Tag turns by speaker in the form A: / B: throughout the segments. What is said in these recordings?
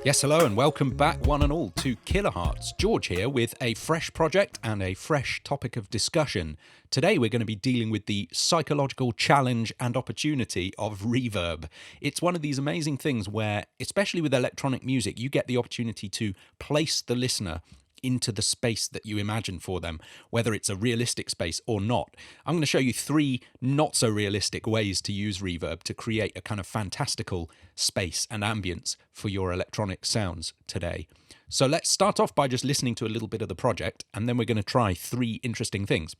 A: Yes, hello and welcome back one and all to Kilohearts. George here with a fresh project and a fresh topic of discussion. Today we're going to be dealing with the psychological challenge and opportunity of reverb. It's one of these amazing things where, especially with electronic music, you get the opportunity to place the listener into the space that you imagine for them, whether it's a realistic space or not. I'm going to show you 3 not so realistic ways to use reverb to create a kind of fantastical space and ambience for your electronic sounds today. So let's start off by just listening to a little bit of the project, and then we're going to try 3 interesting things.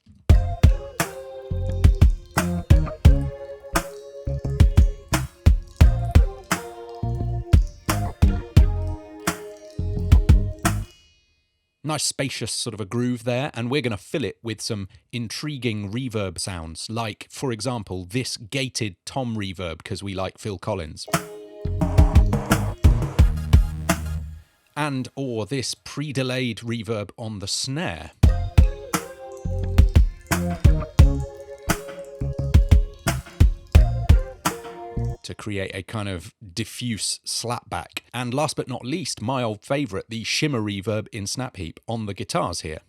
A: Nice spacious sort of a groove there, and we're going to fill it with some intriguing reverb sounds, like, for example, this gated tom reverb, because we like Phil Collins. And or this pre-delayed reverb on the snare. To create a kind of diffuse slapback. And last but not least, my old favourite, the Shimmer Reverb in Heap on the guitars here.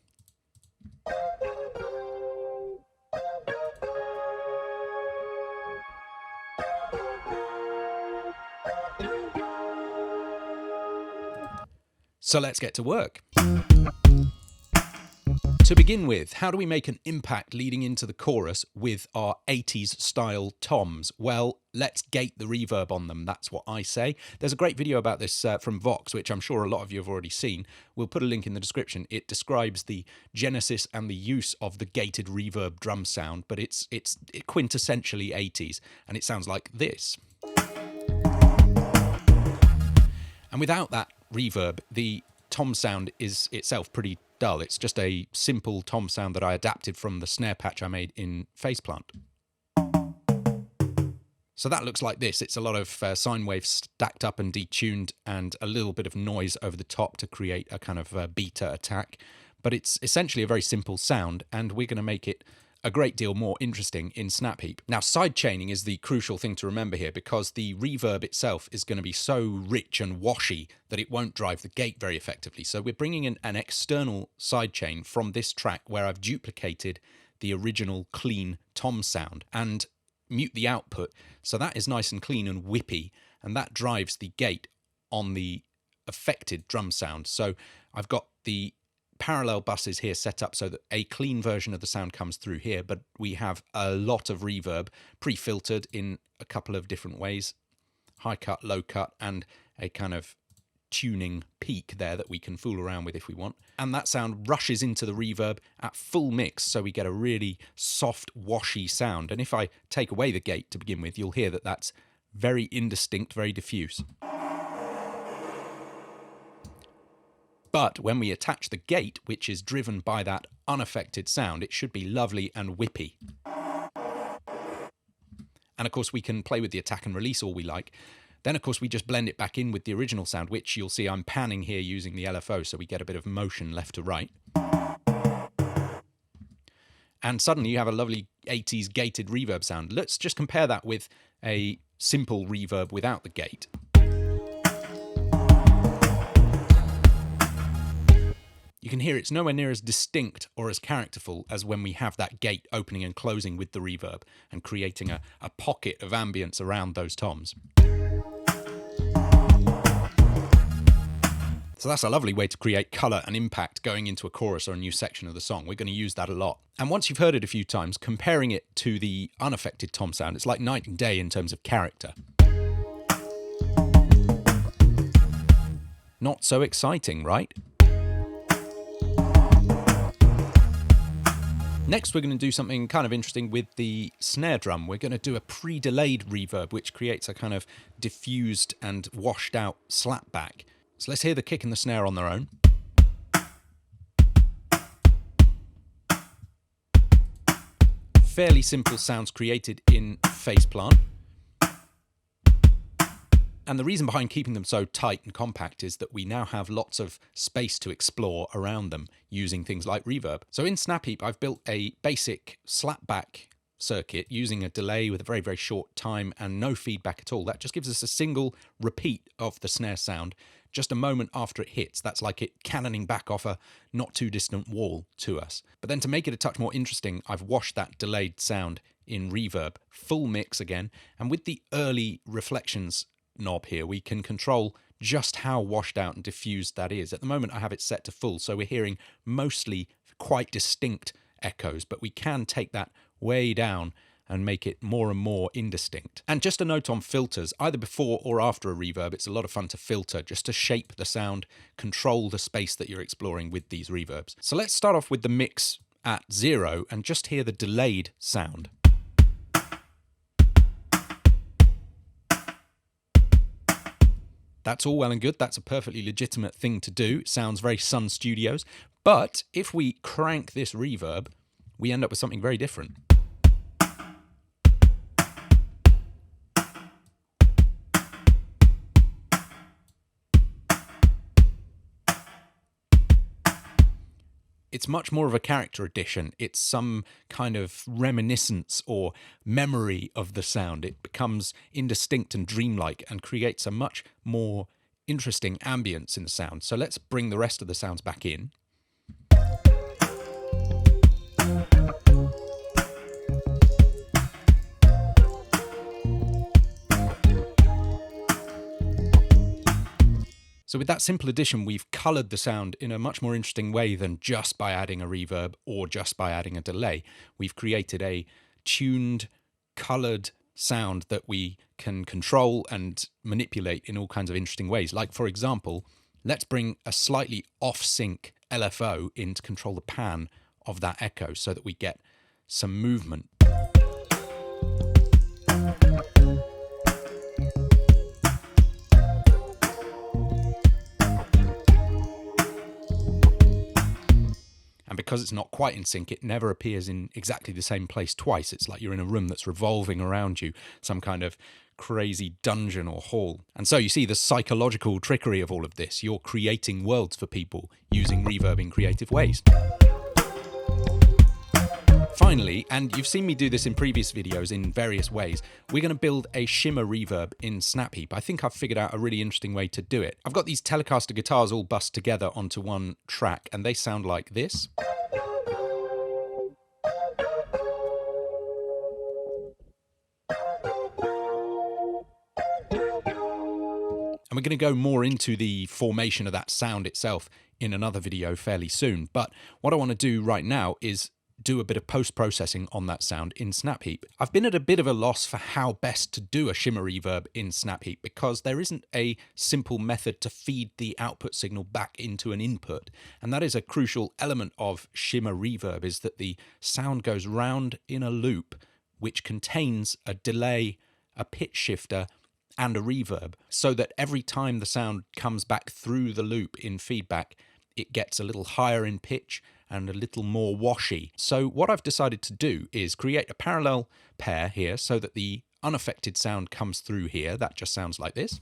A: So let's get to work. To begin with, how do we make an impact leading into the chorus with our 80s style toms? Well, let's gate the reverb on them, that's what I say. There's a great video about this from Vox, which I'm sure a lot of you have already seen. We'll put a link in the description. It describes the genesis and the use of the gated reverb drum sound, but it's quintessentially 80s, and it sounds like this. And without that reverb, the tom sound is itself pretty dull. It's just a simple tom sound that I adapted from the snare patch I made in Faceplant. So that looks like this. It's a lot of sine waves stacked up and detuned, and a little bit of noise over the top to create a kind of beta attack. But it's essentially a very simple sound, and we're going to make it a great deal more interesting in Heap. Now, sidechaining is the crucial thing to remember here, because the reverb itself is going to be so rich and washy that it won't drive the gate very effectively. So we're bringing in an external sidechain from this track where I've duplicated the original clean tom sound and mute the output. So that is nice and clean and whippy, and that drives the gate on the affected drum sound. So I've got the parallel buses here set up so that a clean version of the sound comes through here, but we have a lot of reverb pre-filtered in a couple of different ways, high cut, low cut, and a kind of tuning peak there that we can fool around with if we want. And that sound rushes into the reverb at full mix, so we get a really soft, washy sound. And if I take away the gate to begin with, you'll hear that that's very indistinct, very diffuse. But when we attach the gate, which is driven by that unaffected sound, it should be lovely and whippy. And of course, we can play with the attack and release all we like. Then, of course, we just blend it back in with the original sound, which you'll see I'm panning here using the LFO, so we get a bit of motion left to right. And suddenly you have a lovely 80s gated reverb sound. Let's just compare that with a simple reverb without the gate. You can hear it's nowhere near as distinct or as characterful as when we have that gate opening and closing with the reverb and creating a pocket of ambience around those toms. So that's a lovely way to create colour and impact going into a chorus or a new section of the song. We're going to use that a lot. And once you've heard it a few times, comparing it to the unaffected tom sound, it's like night and day in terms of character. Not so exciting, right? Next, we're going to do something kind of interesting with the snare drum. We're going to do a pre-delayed reverb, which creates a kind of diffused and washed out slapback. So let's hear the kick and the snare on their own. Fairly simple sounds created in Faceplant. And the reason behind keeping them so tight and compact is that we now have lots of space to explore around them using things like reverb. So in Heap, I've built a basic slapback circuit using a delay with a very, very short time and no feedback at all. That just gives us a single repeat of the snare sound just a moment after it hits. That's like it cannoning back off a not too distant wall to us. But then to make it a touch more interesting, I've washed that delayed sound in reverb, full mix again, and with the early reflections knob here, we can control just how washed out and diffused that is. At the moment I have it set to full, so we're hearing mostly quite distinct echoes, but we can take that way down and make it more and more indistinct. And just a note on filters, either before or after a reverb, it's a lot of fun to filter, just to shape the sound, control the space that you're exploring with these reverbs. So let's start off with the mix at 0 and just hear the delayed sound. That's all well and good. That's a perfectly legitimate thing to do. It sounds very Sun Studios. But if we crank this reverb, we end up with something very different. It's much more of a character addition. It's some kind of reminiscence or memory of the sound. It becomes indistinct and dreamlike and creates a much more interesting ambience in the sound. So let's bring the rest of the sounds back in. So with that simple addition, we've coloured the sound in a much more interesting way than just by adding a reverb or just by adding a delay. We've created a tuned, coloured sound that we can control and manipulate in all kinds of interesting ways. Like, for example, let's bring a slightly off-sync LFO in to control the pan of that echo so that we get some movement. And because it's not quite in sync, it never appears in exactly the same place twice. It's like you're in a room that's revolving around you, some kind of crazy dungeon or hall. And so you see the psychological trickery of all of this. You're creating worlds for people using reverb in creative ways. Finally, and you've seen me do this in previous videos in various ways, we're going to build a Shimmer Reverb in Heap. I think I've figured out a really interesting way to do it. I've got these Telecaster guitars all bussed together onto one track, and they sound like this. And we're going to go more into the formation of that sound itself in another video fairly soon. But what I want to do right now is do a bit of post-processing on that sound in Heap. I've been at a bit of a loss for how best to do a Shimmer Reverb in Heap because there isn't a simple method to feed the output signal back into an input. And that is a crucial element of Shimmer Reverb, is that the sound goes round in a loop which contains a delay, a pitch shifter, and a reverb, so that every time the sound comes back through the loop in feedback, it gets a little higher in pitch and a little more washy. So what I've decided to do is create a parallel pair here so that the unaffected sound comes through here. That just sounds like this.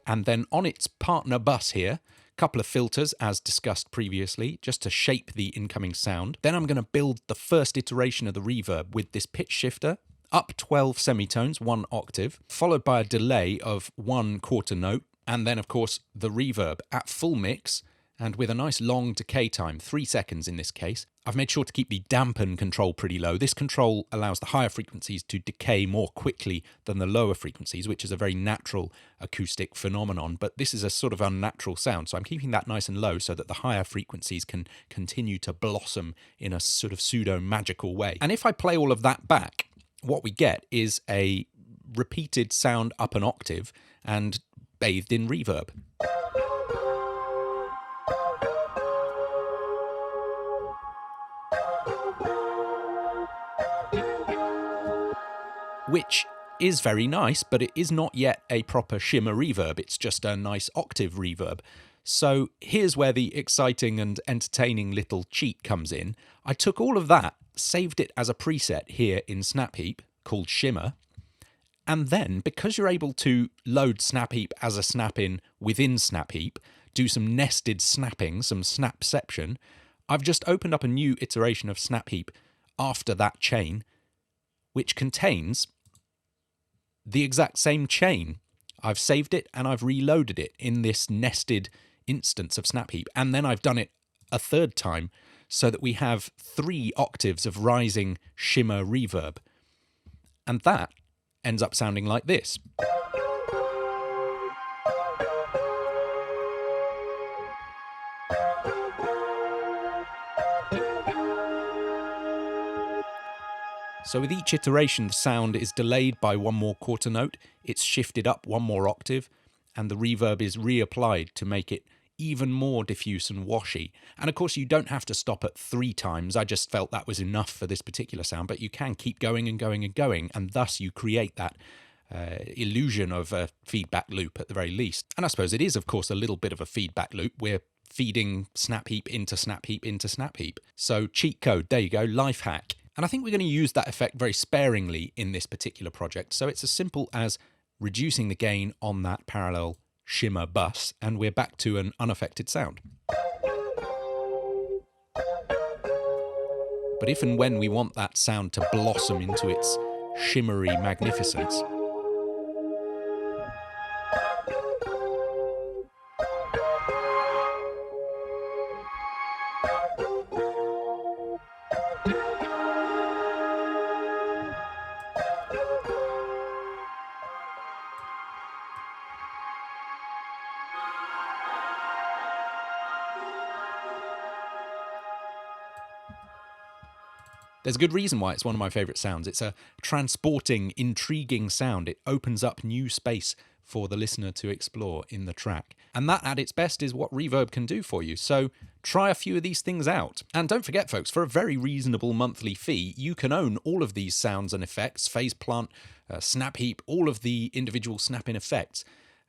A: And then on its partner bus here, a couple of filters as discussed previously, just to shape the incoming sound. Then I'm going to build the first iteration of the reverb with this pitch shifter, up 12 semitones, 1 octave, followed by a delay of 1 quarter note, and then, of course, the reverb at full mix and with a nice long decay time, 3 seconds in this case. I've made sure to keep the dampen control pretty low. This control allows the higher frequencies to decay more quickly than the lower frequencies, which is a very natural acoustic phenomenon, but this is a sort of unnatural sound, so I'm keeping that nice and low so that the higher frequencies can continue to blossom in a sort of pseudo-magical way. And if I play all of that back, what we get is a repeated sound up an octave and bathed in reverb. Which is very nice, but it is not yet a proper Shimmer Reverb. It's just a nice octave reverb. So here's where the exciting and entertaining little cheat comes in. I took all of that, saved it as a preset here in Heap called Shimmer, and then, because you're able to load Heap as a snap-in within Heap, do some nested snapping, some snapception, I've just opened up a new iteration of Snap Heap after that chain, which contains the exact same chain. I've saved it and I've reloaded it in this nested instance of Snap Heap, and then I've done it a third time so that we have 3 octaves of rising Shimmer Reverb. And that ends up sounding like this. So with each iteration, the sound is delayed by 1 more quarter note, it's shifted up 1 more octave, and the reverb is reapplied to make it even more diffuse and washy. And of course, you don't have to stop at 3 times. I just felt that was enough for this particular sound, but you can keep going and going and going, and thus you create that illusion of a feedback loop at the very least. And I suppose it is, of course, a little bit of a feedback loop. We're feeding Snap Heap into Snap Heap into Snap Heap. So cheat code, there you go, life hack. And I think we're going to use that effect very sparingly in this particular project. So it's as simple as reducing the gain on that parallel shimmer bus, and we're back to an unaffected sound. But if and when we want that sound to blossom into its shimmery magnificence, there's a good reason why it's one of my favourite sounds. It's a transporting, intriguing sound. It opens up new space for the listener to explore in the track. And that, at its best, is what reverb can do for you. So try a few of these things out. And don't forget, folks, for a very reasonable monthly fee, you can own all of these sounds and effects, phase plant, Snap Heap, all of the individual snap-in effects,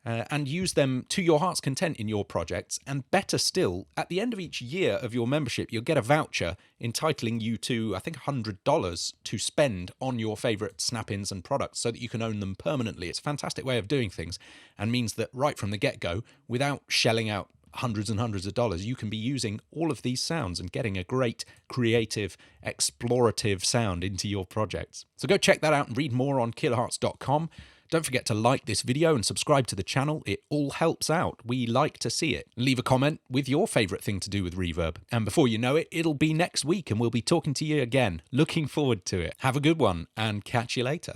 A: and use them to your heart's content in your projects. And better still, at the end of each year of your membership, you'll get a voucher entitling you to, I think, $100 to spend on your favourite snap-ins and products so that you can own them permanently. It's a fantastic way of doing things, and means that right from the get-go, without shelling out hundreds and hundreds of dollars, you can be using all of these sounds and getting a great, creative, explorative sound into your projects. So go check that out and read more on Kilohearts.com. Don't forget to like this video and subscribe to the channel. It all helps out. We like to see it. Leave a comment with your favourite thing to do with reverb. And before you know it, it'll be next week and we'll be talking to you again. Looking forward to it. Have a good one and catch you later.